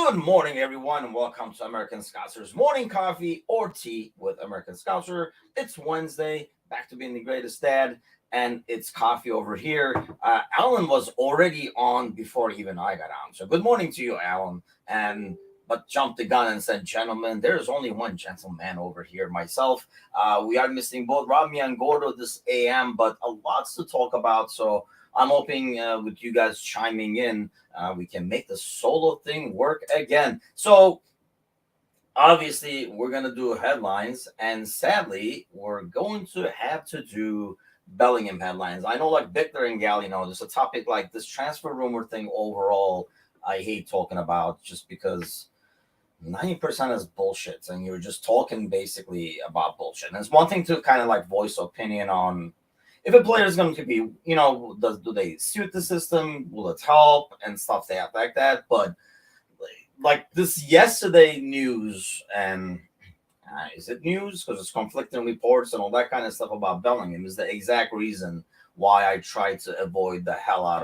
Good morning, everyone, and welcome to American Scouser's morning coffee or tea with American Scouser. It's Wednesday, back to being the greatest dad, and it's coffee over here. Alan was already on before even I got on, so good morning to you, Alan. And but jumped the gun and said, "Gentlemen, there's only one gentleman over here, myself. We are missing both Rami and Gordo this AM, but a lots to talk about. So I'm hoping with you guys chiming in." We can make the solo thing work again. So obviously, we're gonna do headlines, and sadly, we're going to have to do Bellingham headlines. I know, like Victor and Gally know, there's a topic like this transfer rumor thing. Overall, I hate talking about just because 90% is bullshit, and you're just talking basically about bullshit. And it's one thing to kind of like voice opinion on if a player is going to be, do they suit the system? Will it help and stuff like that? But like this yesterday news, and is it news because it's conflicting reports and all that kind of stuff about Bellingham is the exact reason why I try to avoid the hell out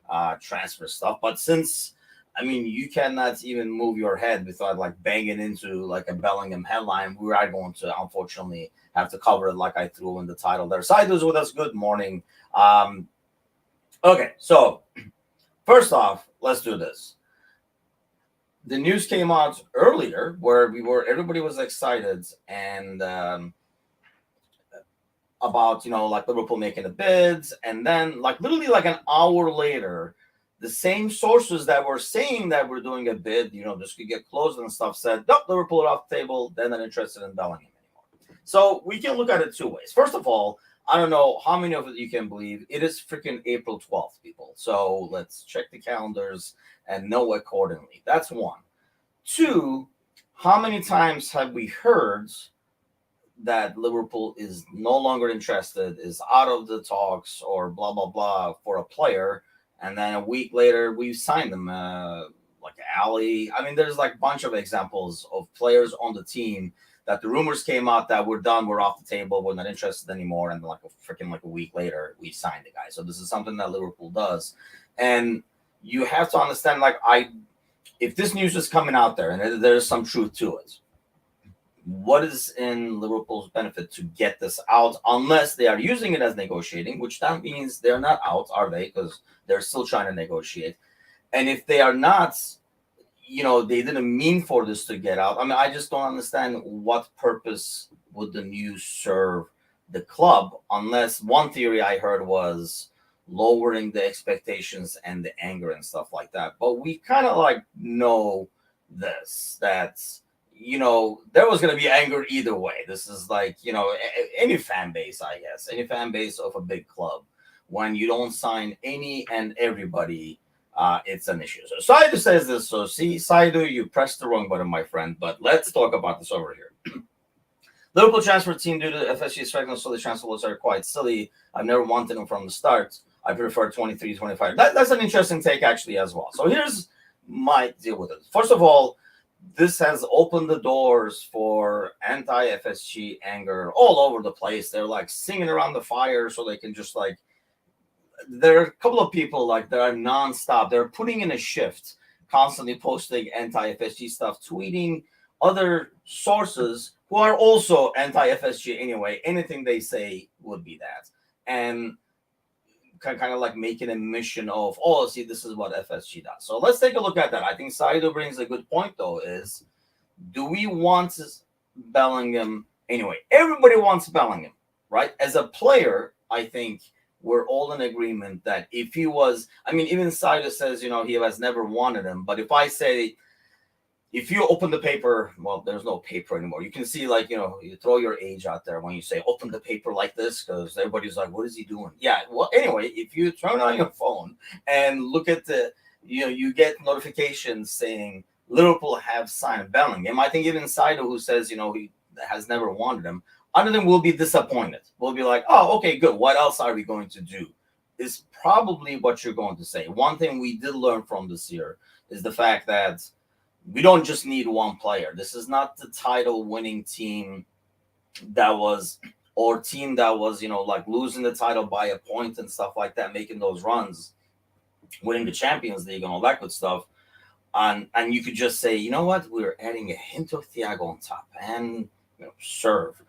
of transfer stuff. But since you cannot even move your head without like banging into like a Bellingham headline. We are going to unfortunately have to cover it like I threw in the title there. Siders with us. Good morning. Okay, so first off, let's do this. The news came out earlier where everybody was excited and about like Liverpool making the bids, and then like literally like an hour later, the same sources that were saying that we're doing a bid, this could get closed and stuff, said, nope, Liverpool are off the table. They're not interested in Bellingham anymore. So we can look at it two ways. First of all, I don't know how many of you can believe it is freaking April 12th, people. So let's check the calendars and know accordingly. That's one. Two, how many times have we heard that Liverpool is no longer interested, is out of the talks, or blah, blah, blah for a player? And then a week later, we signed them, like Ali. There's like a bunch of examples of players on the team that the rumors came out that we're done, we're off the table, we're not interested anymore. And like a week later, we signed the guy. So this is something that Liverpool does. And you have to understand, if this news is coming out there and there's some truth to it, what is in Liverpool's benefit to get this out unless they are using it as negotiating, which that means they're not out, are they? Because they're still trying to negotiate. And if they are not, they didn't mean for this to get out. I just don't understand what purpose would the news serve the club, unless one theory I heard was lowering the expectations and the anger and stuff like that. But we kind of know this, that's there was going to be anger either way. This is any fan base, I guess, any fan base of a big club. When you don't sign any and everybody, it's an issue. So Saidu says this. So see, Saidu, you pressed the wrong button, my friend. But let's talk about this over here. Liverpool transfer team due to FSG striking, so the transfer was are quite silly. I've never wanted them from the start. I prefer 23, 25. That's an interesting take, actually, as well. So here's my deal with it. First of all, this has opened the doors for anti-FSG anger all over the place. They're singing around the fire so they can just there are a couple of people that are nonstop. They're putting in a shift, constantly posting anti-FSG stuff, tweeting other sources who are also anti-FSG anyway. Anything they say would be that. And kind of making a mission of, see, this is what FSG does. So let's take a look at that. I think Saido brings a good point, though, is do we want Bellingham anyway? Everybody wants Bellingham, right? As a player, I think we're all in agreement that if he was, even Saido says, he has never wanted him. But if I say, if you open the paper, well, there's no paper anymore. You can see, you throw your age out there when you say open the paper like this, because everybody's like, what is he doing? Yeah, well, anyway, if you turn on your phone and look at you get notifications saying Liverpool have signed Bellingham. I think even Saido, who says, he has never wanted him, other than we'll be disappointed. We'll be like, oh, okay, good. What else are we going to do? Is probably what you're going to say. One thing we did learn from this year is the fact that we don't just need one player. This is not the title winning team that was, or team that was, losing the title by a point and stuff like that, making those runs, winning the Champions League and all that good stuff. And you could just say, you know what, we're adding a hint of Thiago on top and serve.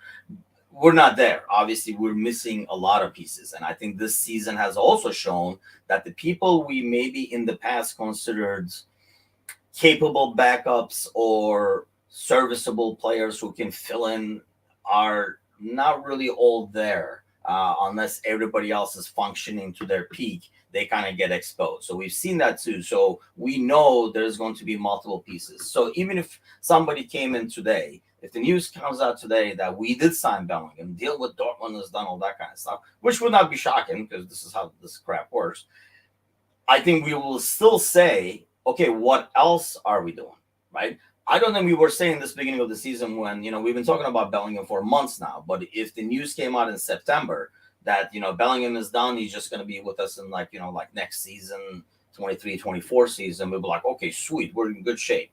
We're not there. Obviously, we're missing a lot of pieces, and I think this season has also shown that the people we maybe in the past considered capable backups or serviceable players who can fill in are not really all there, unless everybody else is functioning to their peak. They kind of get exposed. So we've seen that too. So we know there's going to be multiple pieces. So even if somebody came in today, if the news comes out today that we did sign Bellingham, deal with Dortmund has done all that kind of stuff, which would not be shocking because this is how this crap works. I think we will still say, okay, what else are we doing? Right? I don't think we were saying this beginning of the season when, we've been talking about Bellingham for months now. But if the news came out in September that, Bellingham is done, he's just going to be with us in like next season, 23-24 season, we'll be like, okay, sweet, we're in good shape.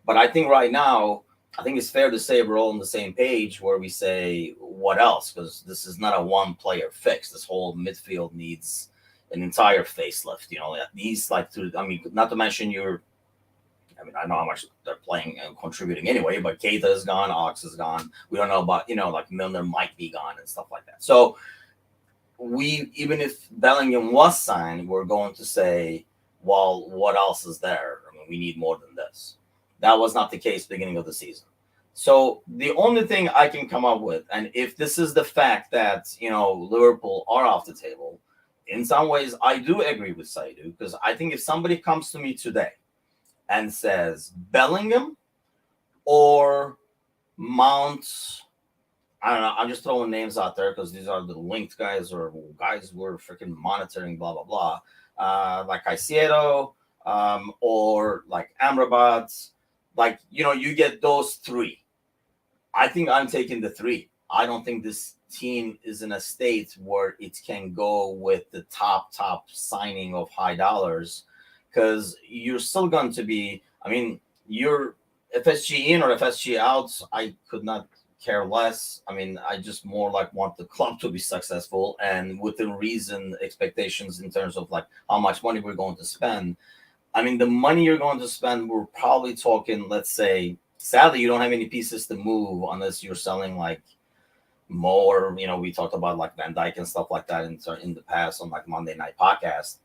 But I think right now, I think it's fair to say we're all on the same page where we say, what else? Because this is not a one player fix. This whole midfield needs an entire facelift, at least not to mention I know how much they're playing and contributing anyway, but Keita is gone, Ox is gone. We don't know about, like Milner might be gone and stuff like that. So even if Bellingham was signed, we're going to say, well, what else is there? I mean, we need more than this. That was not the case beginning of the season. So the only thing I can come up with, and if this is the fact that, Liverpool are off the table, in some ways I do agree with Saidu, because I think if somebody comes to me today and says Bellingham or Mount, I don't know, I'm just throwing names out there because these are the linked guys or guys we're freaking monitoring, blah, blah, blah, like Caicedo, or like Amrabat, you get those three. I think I'm taking the three. I don't think this team is in a state where it can go with the top signing of high dollars, because you're still going to be, you're FSG in or FSG out. I could not care less. I just more like want the club to be successful and within reason expectations in terms of like how much money we're going to spend. The money you're going to spend, we're probably talking, let's say, sadly, you don't have any pieces to move unless you're selling like more, we talked about like Van Dijk and stuff like that in the past on like Monday Night Podcast.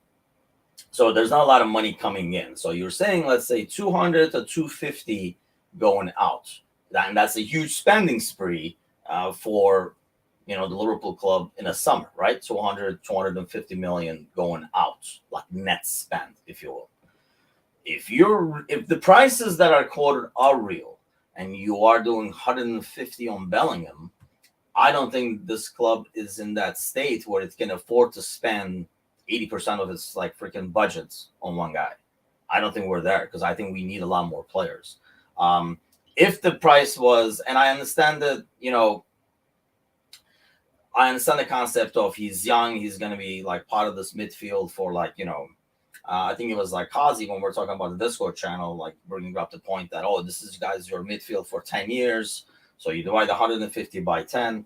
So there's not a lot of money coming in. So you're saying, let's say 200 to 250 going out. And that's a huge spending spree for, the Liverpool club in a summer, right? 250 million going out, like net spend, if you will. If the prices that are quoted are real and you are doing 150 on Bellingham, I don't think this club is in that state where it can afford to spend 80% of its like freaking budgets on one guy. I don't think we're there because I think we need a lot more players. If the price was, and I understand that, I understand the concept of he's young, he's going to be like part of this midfield for like, I think it was like Kazi when we're talking about the Discord channel, like bringing up the point that, this is guys your midfield for 10 years. So you divide 150 by 10.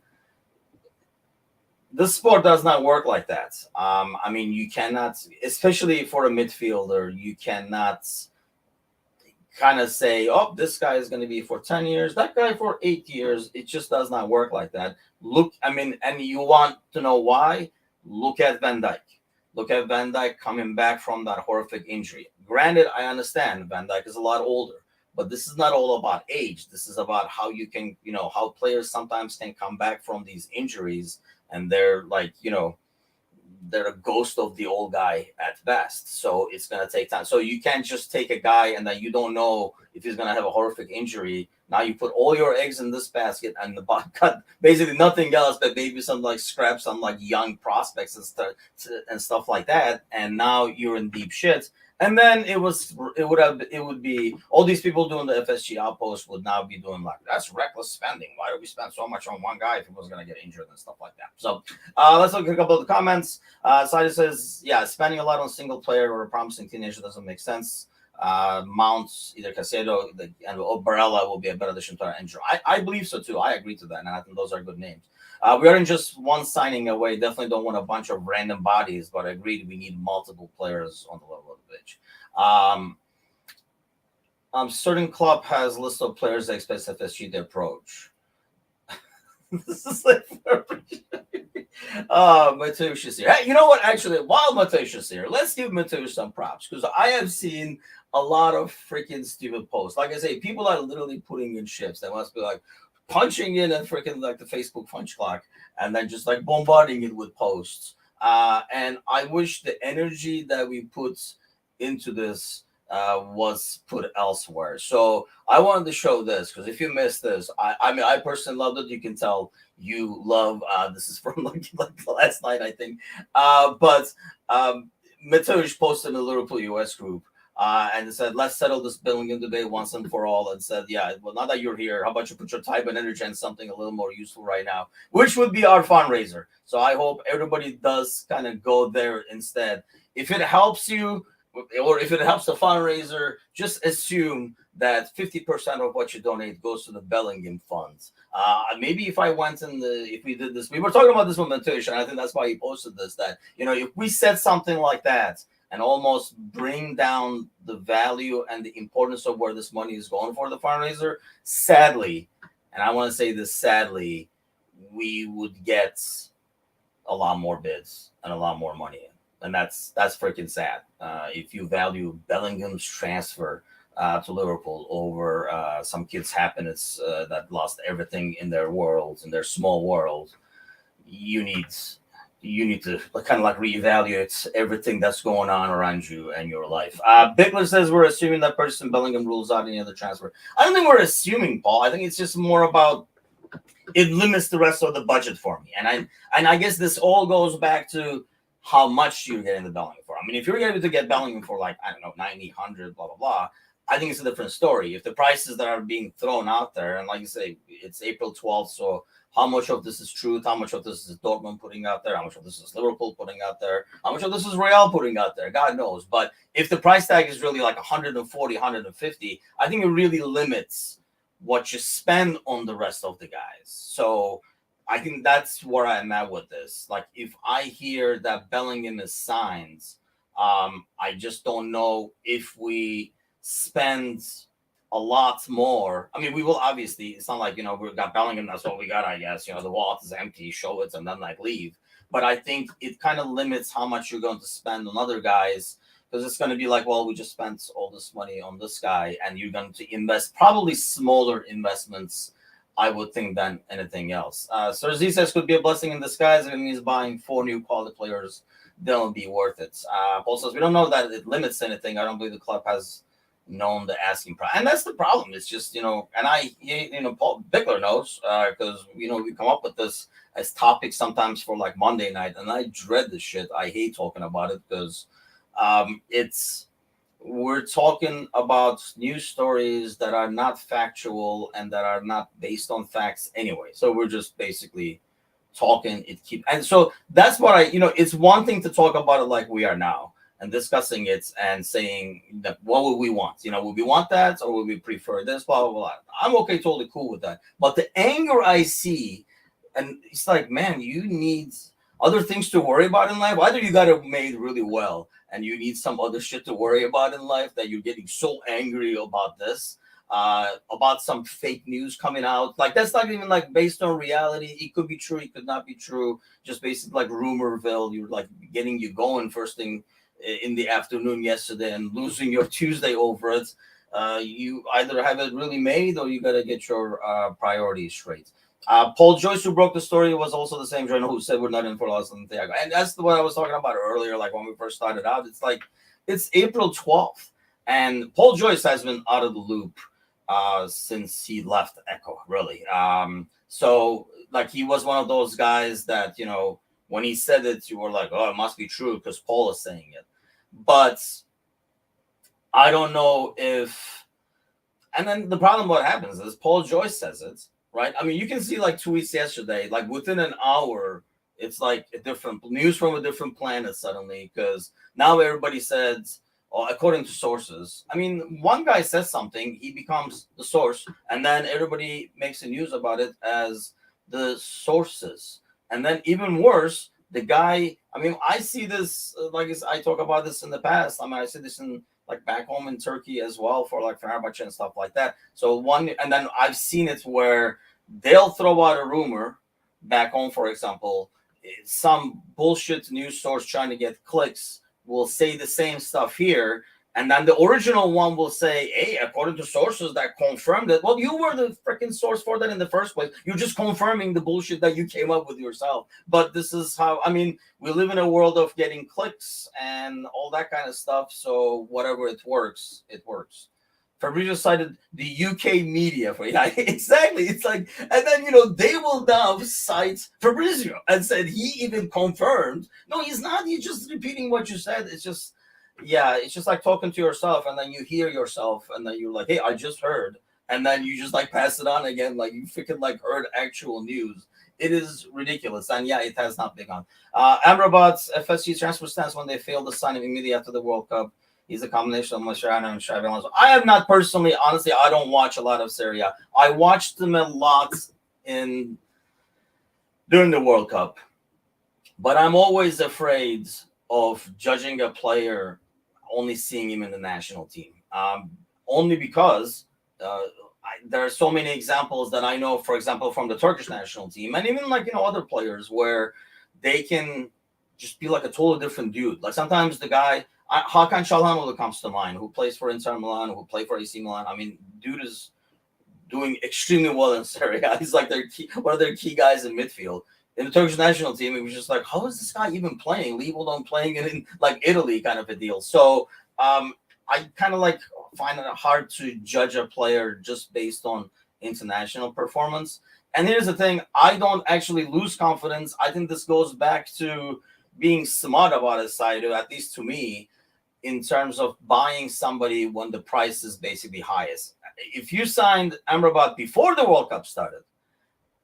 This sport does not work like that. You cannot, especially for a midfielder, you cannot kind of say, this guy is going to be for 10 years, that guy for 8 years. It just does not work like that. And you want to know why? Look at Van Dijk. Look at Van Dijk coming back from that horrific injury. Granted, I understand Van Dijk is a lot older, but this is not all about age. This is about how you can, how players sometimes can come back from these injuries and they're like, they're a ghost of the old guy at best. So it's going to take time. So you can't just take a guy and then you don't know if he's going to have a horrific injury. Now you put all your eggs in this basket and cut basically nothing else but maybe some like scraps, some like young prospects and stuff like that. And now you're in deep shit. And then it would be all these people doing the FSG outpost would now be doing like, that's reckless spending. Why do we spend so much on one guy if he was going to get injured and stuff like that? So let's look at a couple of the comments. Saida says, yeah, spending a lot on single player or a promising teenager doesn't make sense. Mounts, either Caicedo and Barella will be a better addition to our engine. I believe so too. I agree to that. And I think those are good names. We aren't just one signing away. Definitely don't want a bunch of random bodies, but I agree we need multiple players on the level of the pitch. Certain club has list of players that expect FSG to approach. This is like Mateusz is here. Hey, you know what? Actually, while Mateusz is here, let's give Mateusz some props because I have seen a lot of freaking stupid posts. Like I say, people are literally putting in shifts. They must be like punching in a freaking like the Facebook punch clock and then just like bombarding it with posts. And I wish the energy that we put into this was put elsewhere. So I wanted to show this because if you missed this, I mean, I personally loved it. You can tell you love. This is from like last night, I think. But Mateusz posted in the Liverpool US group. And it said, let's settle this Bellingham debate once and for all. And said, yeah, well, now that you're here, how about you put your time and energy on something a little more useful right now, which would be our fundraiser. So I hope everybody does kind of go there instead. If it helps you, or if it helps the fundraiser, just assume that 50% of what you donate goes to the Bellingham funds. Maybe if I went if we did this, we were talking about this with Mateusz, and I think that's why he posted this, that, if we said something like that and almost bring down the value and the importance of where this money is going for the fundraiser, sadly, and I want to say this sadly, we would get a lot more bids and a lot more money in. And that's freaking sad. If you value Bellingham's transfer to Liverpool over some kids' happiness that lost everything in their world, in their small world, you need to kind of like reevaluate everything that's going on around you and your life. Bickler says we're assuming that person Bellingham rules out any other transfer. I don't think we're assuming, Paul. I think it's just more about it limits the rest of the budget for me, and I guess this all goes back to how much you're getting the Bellingham for. I mean, if you're able to get Bellingham for like, I don't know, 90, 100, blah, blah, blah, I think it's a different story. If the prices that are being thrown out there, and like you say, it's April 12th, so how much of this is truth? How much of this is Dortmund putting out there? How much of this is Liverpool putting out there? How much of this is Real putting out there? God knows. But if the price tag is really like 140, 150, I think it really limits what you spend on the rest of the guys. So I think that's where I'm at with this. Like, if I hear that Bellingham is signed, I just don't know if we spend a lot more. I mean, we will obviously, it's not like, we've got Bellingham, that's what we got, I guess. The wallet is empty, show it, and then like leave. But I think it kind of limits how much you're going to spend on other guys, because it's going to be like, well, we just spent all this money on this guy, and you're going to invest probably smaller investments, I would think, than anything else. Sir Z says could be a blessing in disguise. If he's buying 4 new quality players, they'll be worth it. Paul says we don't know that it limits anything. I don't believe the club has known the asking price, and that's the problem. It's just and Paul Bickler knows because we come up with this as topics sometimes for like Monday night, and I dread this shit. I hate talking about it because we're talking about news stories that are not factual and that are not based on facts anyway. So we're just basically talking. And so that's what it's one thing to talk about it like we are now and discussing it and saying that what would we want? Would we want that or would we prefer this? Blah, blah, blah. I'm okay, totally cool with that. But the anger I see, and it's like, man, you need other things to worry about in life. Either you got it made really well and you need some other shit to worry about in life that you're getting so angry about this, about some fake news coming out. Like, that's not even like based on reality. It could be true, it could not be true. Just basically like rumorville. You're like getting you going first thing in the afternoon yesterday and losing your Tuesday over it. You either have it really made or you got to get your priorities straight. Paul Joyce, who broke the story, was also the same journal who said we're not in for less than Thiago. And that's what I was talking about earlier, like when we first started out. It's like, it's April 12th, and Paul Joyce has been out of the loop since he left Echo, really. So, like, he was one of those guys that, when he said it, you were like, oh, it must be true because Paul is saying it. But I don't know if... And then the problem, what happens is Paul Joyce says it, right? I mean, you can see like tweets yesterday, like within an hour, it's like a different news from a different planet suddenly, because now everybody says, according to sources. I mean, one guy says something, he becomes the source, and then everybody makes the news about it as the sources. And then even worse, the guy, I mean, I see this, like I talk about this in the past. I mean, I see this in like back home in Turkey as well for like Fenerbahce and stuff like that. So one, and then I've seen it where they'll throw out a rumor back home, for example, some bullshit news source trying to get clicks will say the same stuff here, and then the original one will say, hey, according to sources that confirmed it. Well, you were the freaking source for that in the first place. You're just confirming the bullshit that you came up with yourself. But this is how, I mean, we live in a world of getting clicks and all that kind of stuff. So whatever it works, it works. Fabrizio cited the UK media for, yeah, exactly. It's like, and then they will now cite Fabrizio and said he even confirmed. No, he's not. He's just repeating what you said. It's just, yeah, it's just like talking to yourself, and then you hear yourself, and then you're like, hey, I just heard, and then you just like pass it on again, like you freaking like heard actual news. It is ridiculous, and yeah, it has not been on. Amrabat's FSG transfer stance when they failed to sign him immediately after the World Cup. He's a combination of Mascherano and Xabi Alonso. I have not personally, honestly, I don't watch a lot of Serie A. I watched them a lot during the World Cup, but I'm always afraid of judging a player only seeing him in the national team. Only because there are so many examples that I know, for example, from the Turkish national team, and even like other players where they can just be like a totally different dude. Like sometimes the guy. Hakan Çalhanoğlu comes to mind, who plays for Inter Milan, who played for AC Milan. I mean, dude is doing extremely well in Serie A. He's like one of their key guys in midfield. In the Turkish national team, it was just like, how is this guy even playing? Leave alone playing it in like Italy kind of a deal. So I kind of like find it hard to judge a player just based on international performance. And here's the thing, I don't actually lose confidence. I think this goes back to being smart about his side, at least to me, in terms of buying somebody when the price is basically highest. If you signed Amrabat before the World Cup started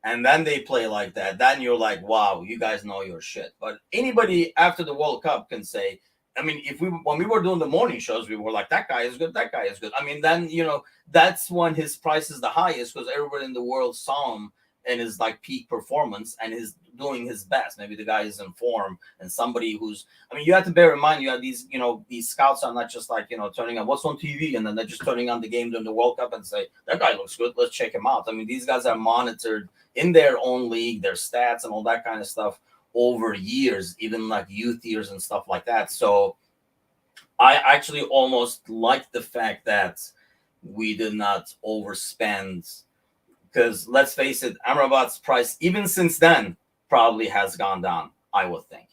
and then they play like that, then you're like, wow, you guys know your shit. But anybody after the World Cup can say, I mean, when we were doing the morning shows, we were like, that guy is good, that guy is good. I mean, then, that's when his price is the highest because everybody in the world saw him in his like peak performance and is doing his best. Maybe the guy is in form and somebody who's, I mean, you have to bear in mind, you have these, these scouts are not just like, turning on what's on TV and then they're just turning on the game during the World Cup and say, that guy looks good, let's check him out. I mean, these guys are monitored in their own league, their stats and all that kind of stuff over years, even like youth years and stuff like that. So I actually almost like the fact that we did not overspend. Because let's face it, Amrabat's price, even since then, probably has gone down, I would think.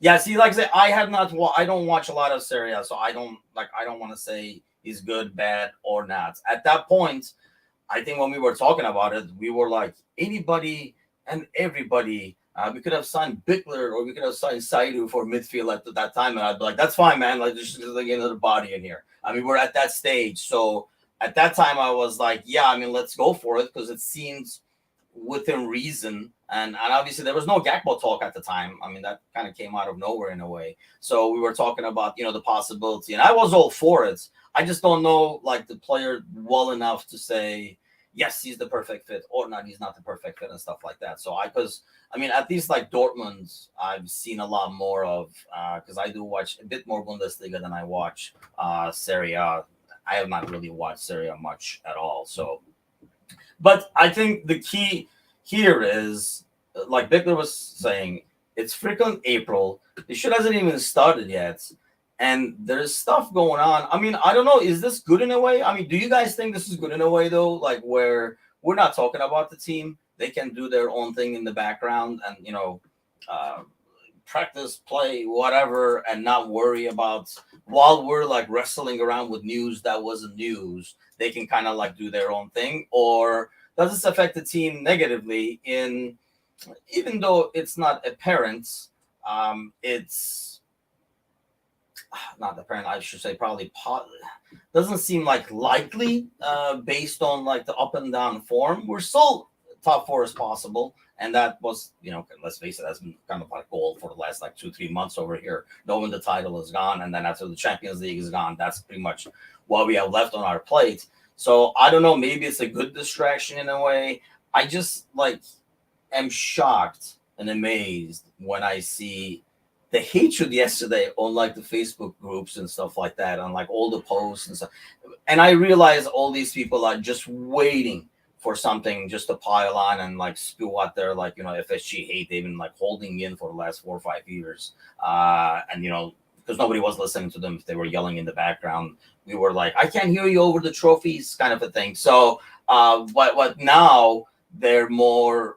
Yeah, see, like I said, I don't watch a lot of Serie A, so I don't want to say he's good, bad, or not. At that point, I think when we were talking about it, we were like, anybody and everybody, we could have signed Bickler or we could have signed Saidu for midfield at that time, and I'd be like, that's fine, man, like, just get another body in here. I mean, we're at that stage, so at that time, I was like, yeah, I mean, let's go for it because it seems within reason. And obviously, there was no Gakpo talk at the time. I mean, that kind of came out of nowhere in a way. So we were talking about, the possibility. And I was all for it. I just don't know, like, the player well enough to say, yes, he's the perfect fit or not, he's not the perfect fit and stuff like that. So at least like Dortmund, I've seen a lot more of because I do watch a bit more Bundesliga than I watch Serie A. I have not really watched Serie A much at all. So, but I think the key here is, like Bickler was saying, it's freaking April. The shit hasn't even started yet. And there's stuff going on. I mean, I don't know. Is this good in a way? I mean, do you guys think this is good in a way, though? Like where we're not talking about the team. They can do their own thing in the background and, practice, play, whatever, and not worry about while we're like wrestling around with news that wasn't news, they can kind of like do their own thing? Or does this affect the team negatively even though it's not apparent, it's not apparent, I should say, probably doesn't seem like likely based on like the up and down form. We're still top four as possible. And that was, let's face it, that's been kind of like goal for the last like 2-3 months over here, knowing the title is gone. And then after the Champions League is gone, that's pretty much what we have left on our plate. So I don't know, maybe it's a good distraction in a way. I just like am shocked and amazed when I see the hatred yesterday on like the Facebook groups and stuff like that, on like all the posts and stuff. And I realize all these people are just waiting for something just to pile on and like spew out there, like, FSG hate they've been like holding in for the last 4 or 5 years. And, because nobody was listening to them if they were yelling in the background. We were like, I can't hear you over the trophies, kind of a thing. So, what now they're more,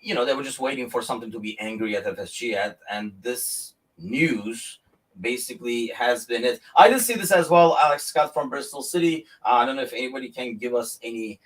they were just waiting for something to be angry at FSG at, and this news basically has been it. I did see this as well. Alex Scott from Bristol City. I don't know if anybody can give us any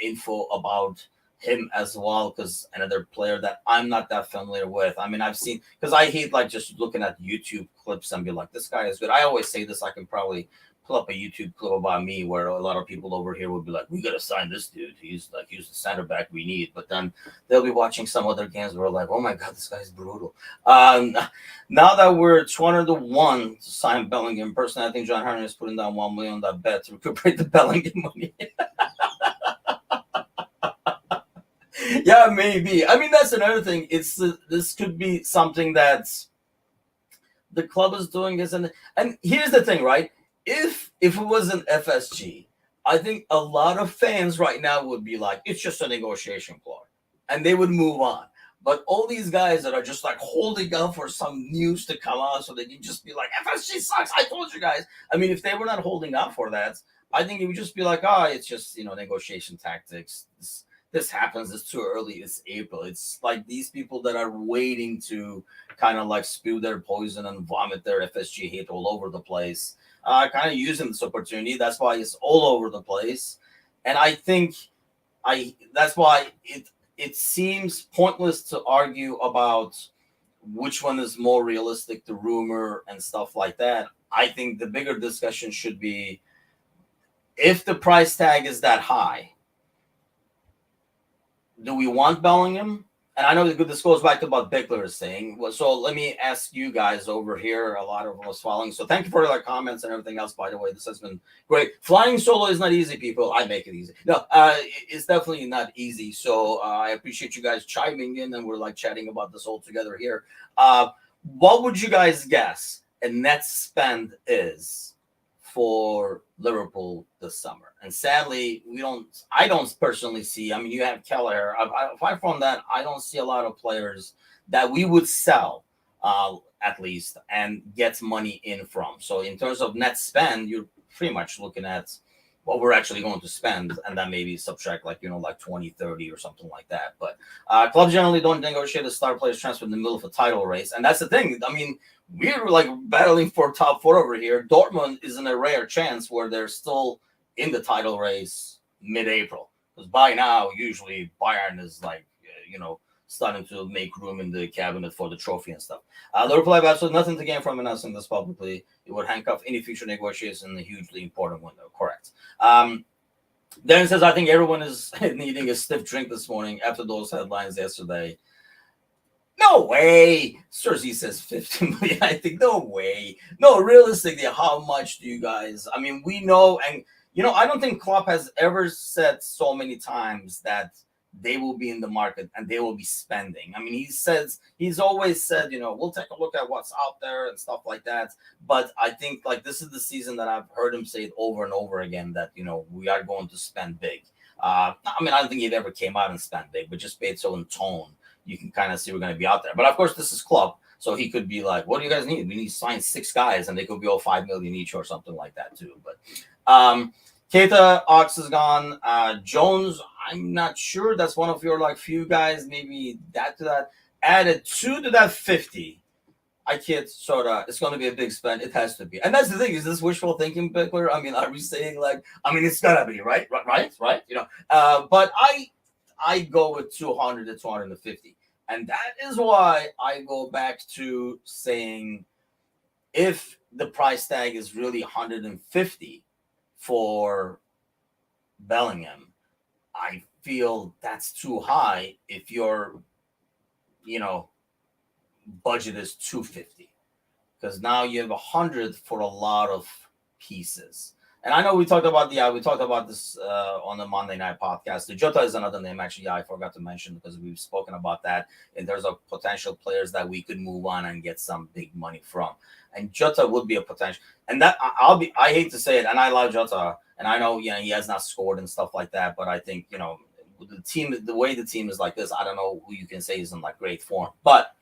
info about him as well, because another player that I'm not that familiar with. I mean, I've seen, because I hate like just looking at YouTube clips and be like, this guy is good. I always say this. I can probably pull up a YouTube clip about me where a lot of people over here would be like, we got to sign this dude. He's the center back we need. But then they'll be watching some other games where like, oh my God, this guy's brutal. Now that we're 200-1 to sign Bellingham, personally, I think John Harney is putting down 1 million on that bet to recuperate the Bellingham money. Yeah, maybe. I mean, that's another thing. This could be something that the club is doing this, and here's the thing, right? If it was an FSG, I think a lot of fans right now would be like, it's just a negotiation clause, and they would move on. But all these guys that are just like holding out for some news to come out so they can just be like, FSG sucks, I told you guys. I mean, if they were not holding out for that, I think it would just be like, it's just, negotiation tactics. This happens. It's too early. It's April. It's like these people that are waiting to kind of like spew their poison and vomit their FSG hate all over the place. Kind of using this opportunity. That's why it's all over the place. And I think that's why it seems pointless to argue about which one is more realistic, the rumor and stuff like that. I think the bigger discussion should be, if the price tag is that high, do we want Bellingham? And I know this goes back to what Bickler is saying. So let me ask you guys over here, a lot of us following. So thank you for the comments and everything else, by the way. This has been great. Flying solo is not easy, people. I make it easy. No, it's definitely not easy. So I appreciate you guys chiming in, and we're like chatting about this all together here. What would you guys guess a net spend is for Liverpool this summer? And sadly, I don't personally see, I mean, you have Keller. Apart from that, I don't see a lot of players that we would sell, at least, and get money in from. So in terms of net spend, you're pretty much looking at what we're actually going to spend, and then maybe subtract like 20, 30 or something like that. But clubs generally don't negotiate a star players transfer in the middle of a title race. And that's the thing. I mean, we're like battling for top 4 over here. Dortmund is in a rare chance where they're still in the title race mid-April, because by now usually Bayern is like starting to make room in the cabinet for the trophy and stuff. Liverpool have absolutely nothing to gain from announcing this publicly. It would handcuff any future negotiations in a hugely important window. Correct. Darren says, I think everyone is needing a stiff drink this morning after those headlines yesterday. No way. Cersei says 50 million. I think no way. No, realistically, how much do you guys? I mean, we know, and I don't think Klopp has ever said so many times that they will be in the market and they will be spending. I mean, he's always said, we'll take a look at what's out there and stuff like that. But I think like this is the season that I've heard him say it over and over again that, we are going to spend big. I mean, I don't think he ever came out and spent big, but just based on tone, you can kind of see we're going to be out there. But of course, this is Klopp. So he could be like, what do you guys need? We need to sign 6 guys and they could be all 5 million each or something like that too. But Keita, Ox is gone. Jones, I'm not sure. That's one of your like few guys. Maybe that to that. Added 2 to that 50. I can't sort of. It's going to be a big spend. It has to be. And that's the thing. Is this wishful thinking, Bickler? I mean, are we saying like? I mean, it's gotta be right. But I go with 200 to 250, and that is why I go back to saying, if the price tag is really 150 for Bellingham, I feel that's too high if your budget is 250, because now you have 100 for a lot of pieces. And I know we talked about this on the Monday Night Podcast. The Jota is another name, actually. Yeah, I forgot to mention because we've spoken about that. And there's a potential players that we could move on and get some big money from. And Jota would be a potential. And that I hate to say it, and I love Jota, and I know he has not scored and stuff like that. But I think the way the team is like this, I don't know who you can say is in like great form. But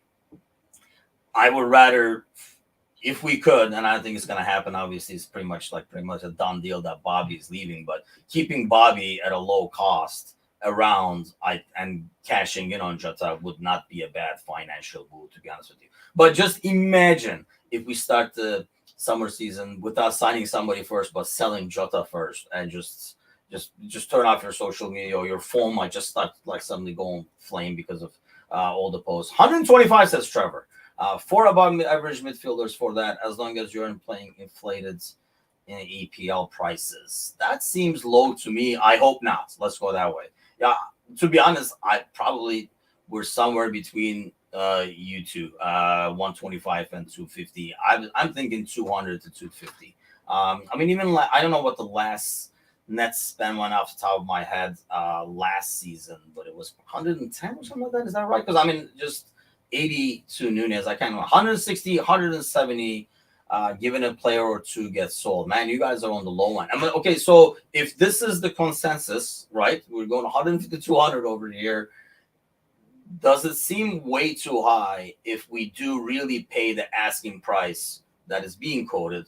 I would rather, if we could, and I think it's going to happen. Obviously, it's pretty much a done deal that Bobby is leaving. But keeping Bobby at a low cost around, and cashing in on Jota would not be a bad financial move, to be honest with you. But just imagine if we start the summer season without signing somebody first, but selling Jota first, and just turn off your social media, or your phone might just start like suddenly going flame because of all the posts. 125, says Trevor. 4 above average midfielders for that, as long as you're playing inflated in EPL prices. That seems low to me. I hope not. Let's go that way. Yeah, to be honest, I probably were somewhere between you two, 125 and 250. I'm thinking 200 to 250. I mean, even I don't know what the last net spend went off the top of my head last season, but it was 110 or something like that. Is that right? Because I mean, just 80 to Nunez. I can't remember. 160, 170, given a player or two gets sold. Man, you guys are on the low end. I mean, okay, so if this is the consensus, right? We're going 150 to 200 over here. Does it seem way too high if we do really pay the asking price that is being quoted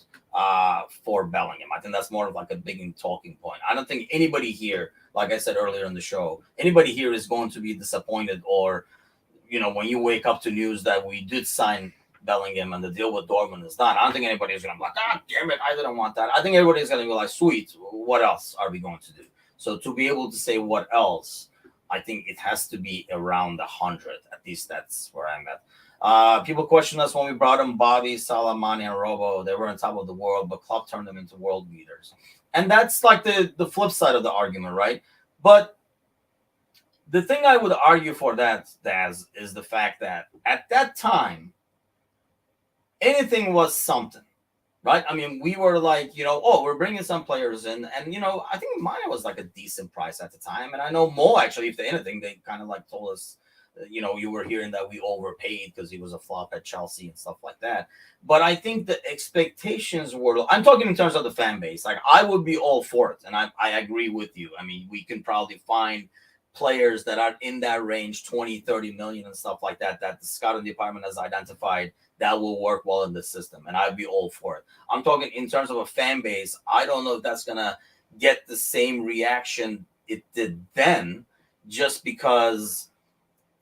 for Bellingham? I think that's more of like a big talking point. I don't think anybody here, like I said earlier in the show, anybody here is going to be disappointed, or when you wake up to news that we did sign Bellingham and the deal with Dortmund is done, I don't think anybody's going to be like, damn it, I didn't want that. I think everybody's going to be like, sweet, what else are we going to do? So to be able to say what else, I think it has to be around 100. At least that's where I'm at. People question us when we brought in Bobby, Salah, Mane, and Robo. They were on top of the world, but Klopp turned them into world beaters. And that's like the flip side of the argument, right? But the thing I would argue for that, Daz, is the fact that at that time, anything was something, right? I mean, we were like, we're bringing some players in, and I think mine was like a decent price at the time, and I know Mo actually, if anything, they kind of like told us, you were hearing that we overpaid because he was a flop at Chelsea and stuff like that. But I think the expectations were, I'm talking in terms of the fan base, like I would be all for it, and I agree with you. I mean, we can probably find players that are in that range, 20, 30 million and stuff like that the scouting department has identified that will work well in the system, and I'd be all for it. I'm talking in terms of a fan base. I don't know if that's gonna get the same reaction it did then, just because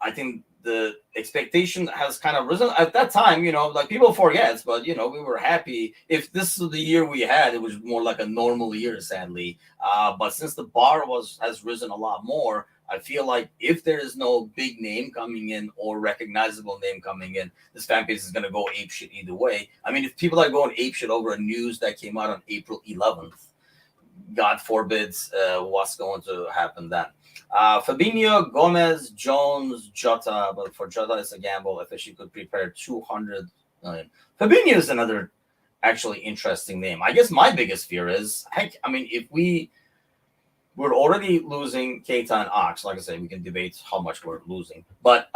I think the expectation has kind of risen at that time. Like people forget, but we were happy. If this was the year we had, it was more like a normal year, sadly. But since the bar has risen a lot more, I feel like if there is no big name coming in or recognizable name coming in, this fan base is going to go apeshit either way. I mean, if people are going apeshit over a news that came out on April 11th, God forbids what's going to happen then. Fabinho, Gomez, Jones, Jota, but for Jota it's a gamble. If she could prepare 200 million. Fabinho is another actually interesting name. I guess my biggest fear is, heck, I mean, if we're already losing Keita and Ox. Like I said, we can debate how much we're losing. But,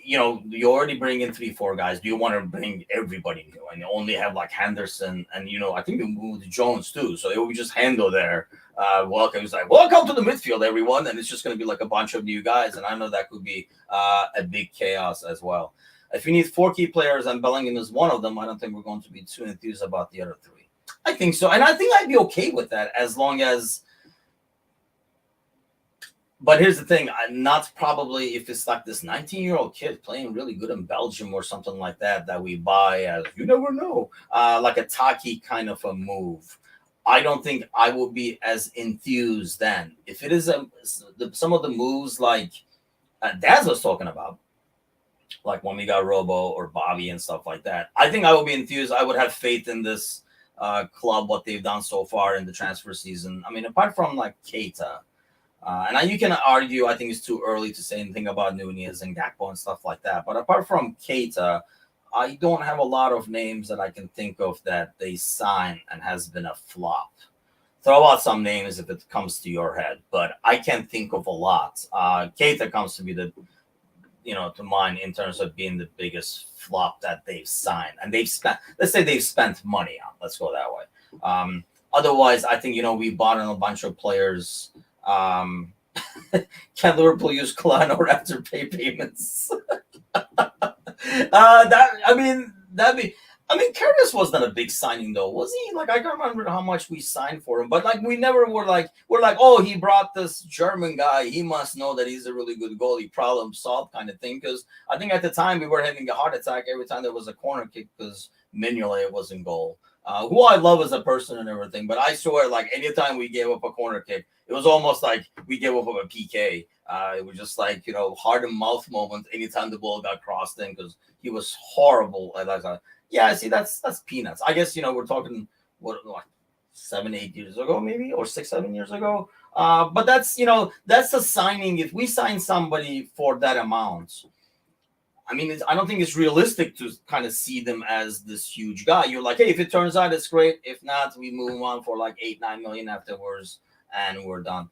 you already bring in 3-4 guys. Do you want to bring everybody new? And you only have like Henderson and, I think we moved Jones too. So it will be just Hendo there. Welcome. He's like, welcome to the midfield, everyone. And it's just going to be like a bunch of new guys. And I know that could be a big chaos as well. If you need 4 key players and Bellingham is one of them, I don't think we're going to be too enthused about the other 3. I think so. And I think I'd be okay with that as long as. But here's the thing, not probably if it's like this 19-year-old kid playing really good in Belgium or something like that we buy as, you never know, like a Taki kind of a move. I don't think I will be as enthused then. If it is some of the moves like Daz was talking about, like when we got Robo or Bobby and stuff like that, I think I will be enthused. I would have faith in this club, what they've done so far in the transfer season. I mean, apart from like Keita, and you can argue, I think it's too early to say anything about Nunez and Gakpo and stuff like that. But apart from Keita, I don't have a lot of names that I can think of that they sign and has been a flop. Throw out some names if it comes to your head, but I can't think of a lot. Keita comes to be to mind in terms of being the biggest flop that they've signed and they've spent. Let's say they've spent money on. Let's go that way. Otherwise, I think we bought in a bunch of players. Can Liverpool use Kalano after pay payments? That'd be. I mean, Curtis was not a big signing though, was he? Like I can't remember how much we signed for him, but like we never we're like, oh, he brought this German guy. He must know that he's a really good goalie. Problem solved, kind of thing. Because I think at the time we were having a heart attack every time there was a corner kick because Mignolet was in goal. Who I love as a person and everything, but I swear, like anytime we gave up a corner kick, it was almost like we gave up a PK. It was just like heart and mouth moment anytime the ball got crossed in because he was horrible at that time. Yeah, see, that's peanuts. I guess we're talking like 7-8 years ago, maybe, or 6-7 years ago. But that's a signing. If we sign somebody for that amount, I mean, I don't think it's realistic to kind of see them as this huge guy. You're like, hey, if it turns out it's great. If not, we move on for like 8-9 million afterwards, and we're done.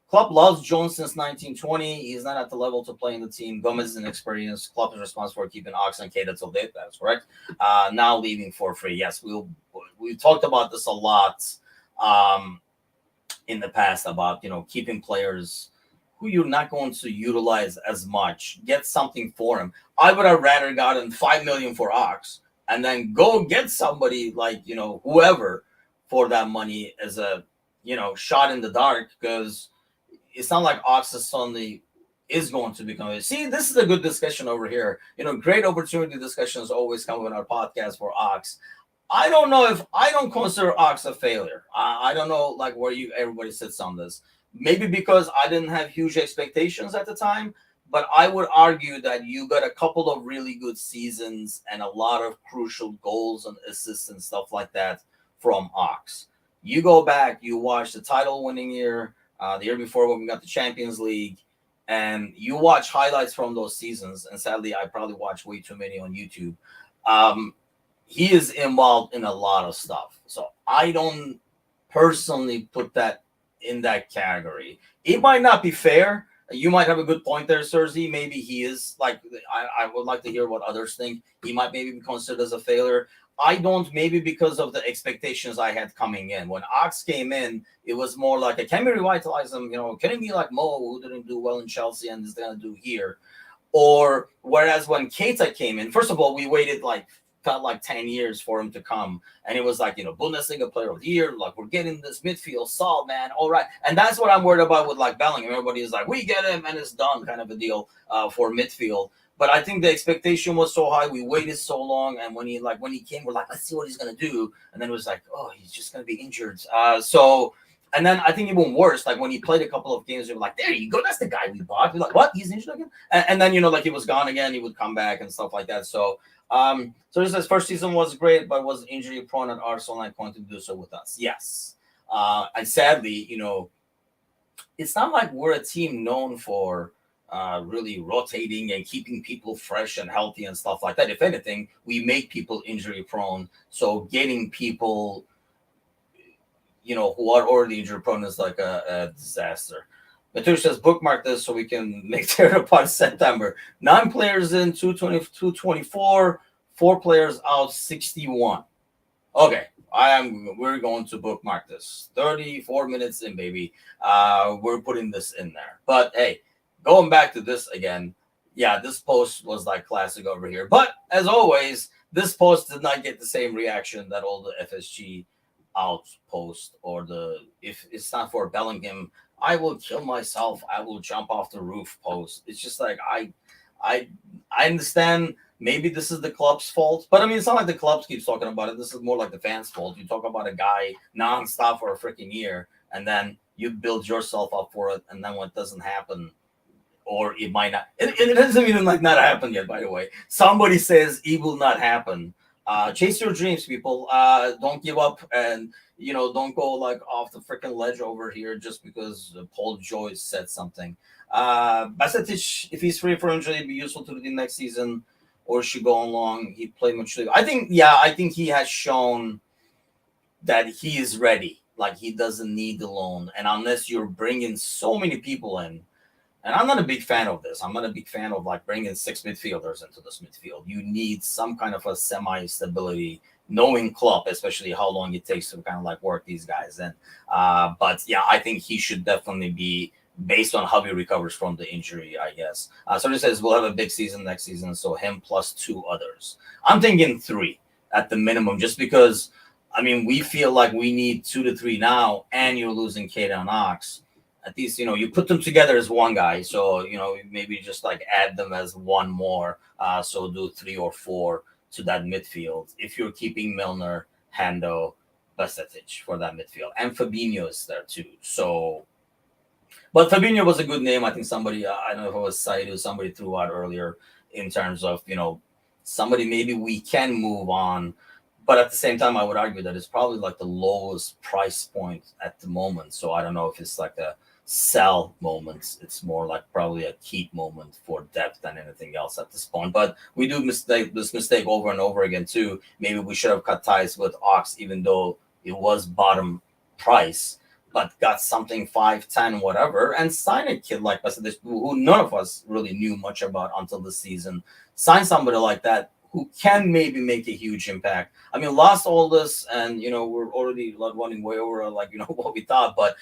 Klopp loves Jones since 1920. He's not at the level to play in the team. Gomez is inexperienced. Klopp is responsible for keeping Ox and Keita till date. That's correct. Now leaving for free. Yes, we talked about this a lot in the past about keeping players who you're not going to utilize as much. Get something for him. I would have rather gotten 5 million for Ox and then go get somebody like whoever for that money as a shot in the dark, because it's not like Ox suddenly is going to become. See, this is a good discussion over here. Great opportunity discussions always come on our podcast for Ox. I don't know if I don't consider Ox a failure. I don't know like where everybody sits on this. Maybe because I didn't have huge expectations at the time, but I would argue that you got a couple of really good seasons and a lot of crucial goals and assists and stuff like that from Ox. You go back, you watch the title-winning year, the year before when we got the Champions League, and you watch highlights from those seasons. And sadly, I probably watched way too many on YouTube. He is involved in a lot of stuff, so I don't personally put that in that category. It might not be fair. You might have a good point there, Serzi. Maybe he is like. I would like to hear what others think. He might maybe be considered as a failure. I don't, maybe because of the expectations I had coming in. When Ox came in, it was more like, can we revitalize him? Can it be like Mo, who didn't do well in Chelsea and is going to do here? Or whereas when Keita came in, first of all, we waited felt like 10 years for him to come. And it was like, Bundesliga player of the year. Like, we're getting this midfield solid, man. All right. And that's what I'm worried about with like Bellingham. Everybody is like, we get him and it's done kind of a deal for midfield. But I think the expectation was so high. We waited so long. And when he came, we're like, let's see what he's going to do. And then it was like, oh, he's just going to be injured. And then I think even worse, like when he played a couple of games, we were like, there you go. That's the guy we bought. We're like, what? He's injured again? And then, like he was gone again. He would come back and stuff like that. So his first season was great, but was injury prone at Arsenal and going to do so with us. Yes. And sadly, it's not like we're a team known for really rotating and keeping people fresh and healthy and stuff like that. If anything, we make people injury prone. So getting people, who are already injury prone is like a disaster. Matush says, bookmark this so we can make their part September. 9 players in, 224, 4 players out, 61. Okay, we're going to bookmark this. 34 minutes in, baby. We're putting this in there. But hey, going back to this again, yeah, this post was like classic over here. But as always, this post did not get the same reaction that all the FSG outpost or if it's not for Bellingham, I will kill myself, I will jump off the roof post. It's just like I understand maybe this is the club's fault, but I mean it's not like the clubs keeps talking about it. This is more like the fans' fault. You talk about a guy nonstop for a freaking year, and then you build yourself up for it, and then when it doesn't happen, or it might not. It doesn't even like not happen yet. By the way, somebody says it will not happen. Chase your dreams, people. Don't give up, and don't go like off the freaking ledge over here just because Paul Joyce said something. Basetic, if he's free for injury, it'd be useful to do next season. or should go along. He played maturely. I think he has shown that he is ready. Like he doesn't need the loan, and unless you're bringing so many people in, and I'm not a big fan of this. I'm not a big fan of like bringing six midfielders into this midfield. You need some kind of a semi stability, knowing Klopp, especially how long it takes to kind of like work these guys in. But yeah, I think he should definitely be based on how he recovers from the injury, I guess. So he says we'll have a big season next season. So him plus two others. I'm thinking three at the minimum, just because I mean we feel like we need 2 to 3 now, and you're losing Keita and Ox. At least you put them together as one guy, so maybe just like add them as one more, so do 3 or 4 to that midfield if you're keeping Milner, Hando, Basetic for that midfield, and Fabinho is there too. So but Fabinho was a good name. I think somebody, I don't know if it was Saidu, somebody threw out earlier in terms of, somebody maybe we can move on. But at the same time, I would argue that it's probably like the lowest price point at the moment. So I don't know if it's like a sell moment. It's more like probably a keep moment for depth than anything else at this point. But we do this mistake over and over again too. Maybe we should have cut ties with Ox, even though it was bottom price, but got something 5, 10, whatever, and sign a kid like us, who none of us really knew much about until this season. Sign somebody like that who can maybe make a huge impact. I mean, lost all this, and we're already running way over like what we thought, but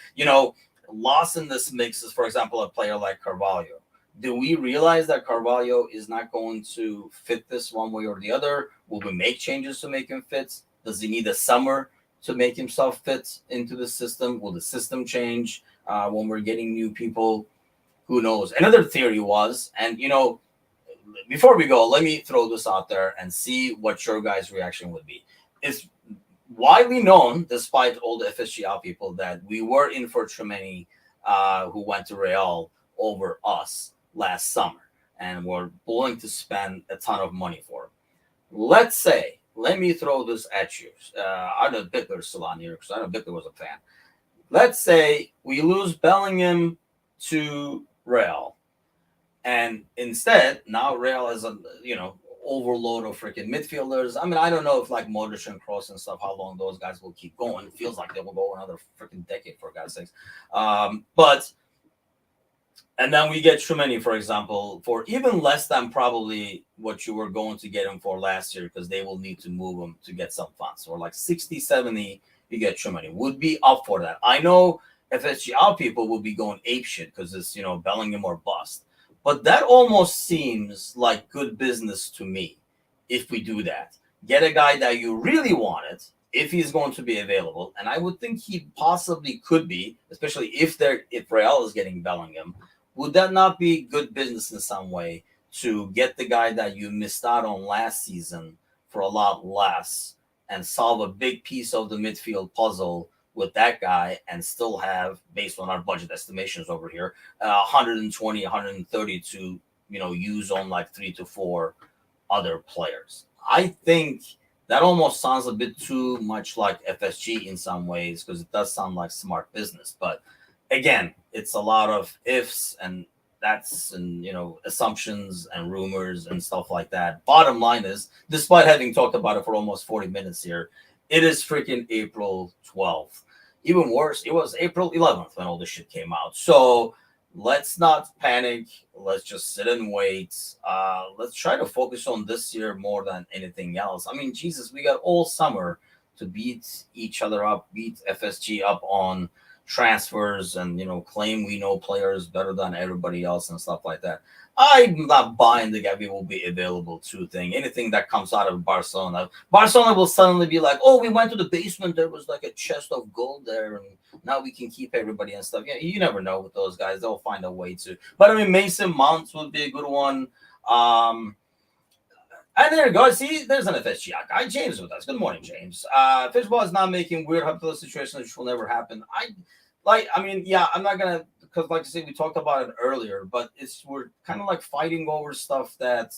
lost in this mix is, for example, a player like Carvalho. Do we realize that Carvalho is not going to fit this one way or the other? Will we make changes to make him fit? Does he need a summer to make himself fit into the system? Will the system change when we're getting new people? Who knows? Another theory was, and before we go, let me throw this out there and see what your guys' reaction would be. It's widely known, despite all the FSGL people, that we were in for Tchouaméni, who went to Real over us last summer, and we're willing to spend a ton of money for him. Let's say, let me throw this at you. I know Bickler's still on here because I know Bickler was a fan. Let's say we lose Bellingham to Real, and instead now Real is a overload of freaking midfielders. I mean, I don't know if like Modric and Kroos and stuff, how long those guys will keep going. It feels like they will go another freaking decade, for God's sakes. And then we get Tchouaméni, for example, for even less than probably what you were going to get him for last year, because they will need to move him to get some funds. Or like 60, 70, you get Tchouaméni. Would be up for that. I know FSGL people will be going apeshit because it's, Bellingham or bust. But that almost seems like good business to me if we do that. Get a guy that you really wanted, if he's going to be available. And I would think he possibly could be, especially if Real is getting Bellingham. Would that not be good business in some way to get the guy that you missed out on last season for a lot less and solve a big piece of the midfield puzzle with that guy and still have, based on our budget estimations over here, 120, 130 to, use on like 3 to 4 other players? I think that almost sounds a bit too much like FSG in some ways, because it does sound like smart business. But again, it's a lot of ifs and that's, and assumptions and rumors and stuff like that. Bottom line is, despite having talked about it for almost 40 minutes here, it is freaking April 12th. Even worse, it was April 11th when all this shit came out. So let's not panic. Let's just sit and wait. Let's try to focus on this year more than anything else. I mean, Jesus, we got all summer to beat each other up, beat FSG up on transfers, and claim we know players better than everybody else and stuff like that. I'm not buying the guy will be available to thing. Anything that comes out of Barcelona will suddenly be like, oh, we went to the basement, there was like a chest of gold there, and now we can keep everybody and stuff. Yeah, you never know with those guys. They'll find a way to. But I mean, Mason Mount would be a good one. And there you go. See, there's an FSG guy. James with us. Good morning, James. Fishball is not making weird hypothetical situations which will never happen. I'm not gonna, because like I said, we talked about it earlier, but we're kind of like fighting over stuff that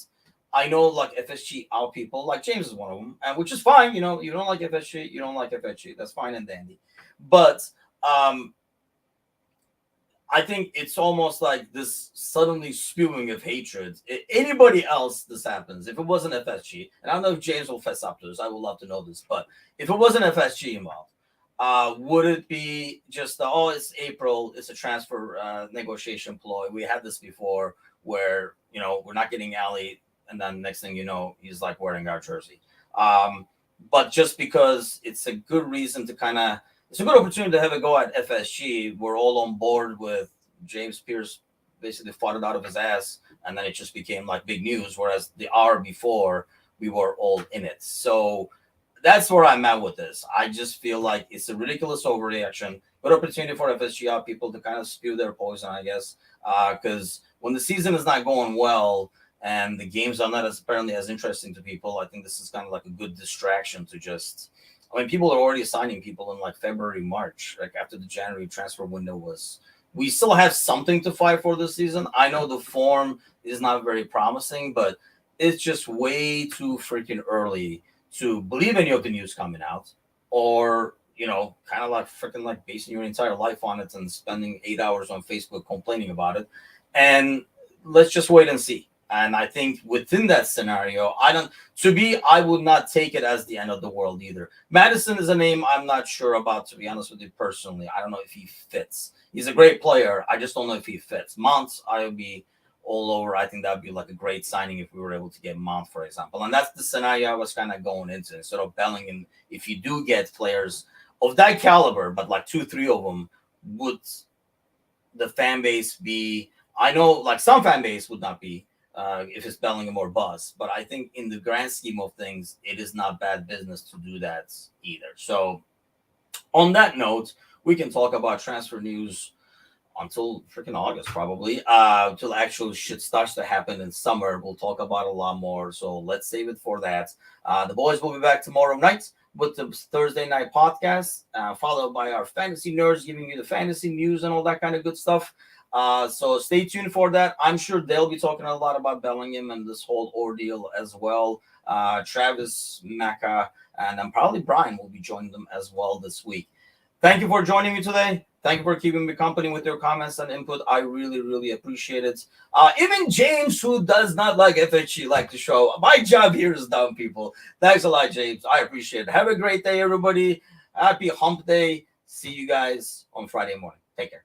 I know, like FSG out people, like James is one of them, and which is fine. You don't like FSG, you don't like FSG. That's fine and dandy. But I I think it's almost like this suddenly spewing of hatred. Anybody else, this happens. If it wasn't FSG, and I don't know if James will fess up to this, I would love to know this, but if it wasn't FSG involved, would it be just, oh, it's April, it's a transfer negotiation ploy? We had this before where, we're not getting Ali, and then next thing you know, he's like wearing our jersey. But just because it's a good reason to it's a good opportunity to have a go at FSG. We're all on board with James Pierce basically fought it out of his ass, and then it just became like big news. Whereas the hour before, we were all in it. So that's where I'm at with this. I just feel like it's a ridiculous overreaction. Good opportunity for FSG people to kind of spew their poison, I guess, because when the season is not going well and the games are not as apparently as interesting to people, I think this is kind of like a good distraction to just. I mean, people are already signing people in like February, March, like after the January transfer window was. We still have something to fight for this season. I know the form is not very promising, but it's just way too freaking early to believe any of the news coming out, or kind of like freaking like basing your entire life on it and spending 8 hours on Facebook complaining about it. And let's just wait and see. And I think within that scenario, I would not take it as the end of the world either. Madison is a name I'm not sure about, to be honest with you personally. I don't know if he fits. He's a great player. I just don't know if he fits. Mount, I would be all over. I think that would be like a great signing if we were able to get Mount, for example. And that's the scenario I was kind of going into. Instead of Bellingham, if you do get players of that caliber, but like 2-3 of them, would the fan base be? I know like some fan base would not be. If it's Bellingham or Buzz. But I think in the grand scheme of things, it is not bad business to do that either. So on that note, we can talk about transfer news until freaking August, probably, until actual shit starts to happen in summer. We'll talk about a lot more. So let's save it for that. The boys will be back tomorrow night with the Thursday night podcast, followed by our fantasy nerds giving you the fantasy news and all that kind of good stuff. So stay tuned for that. I'm sure they'll be talking a lot about Bellingham and this whole ordeal as well. Travis, Mecca, and then probably Brian will be joining them as well this week. Thank you for joining me today. Thank you for keeping me company with your comments and input. I really, really appreciate it. Even James, who does not like FHG, like the show. My job here is done, people. Thanks a lot, James. I appreciate it. Have a great day, everybody. Happy hump day. See you guys on Friday morning. Take care.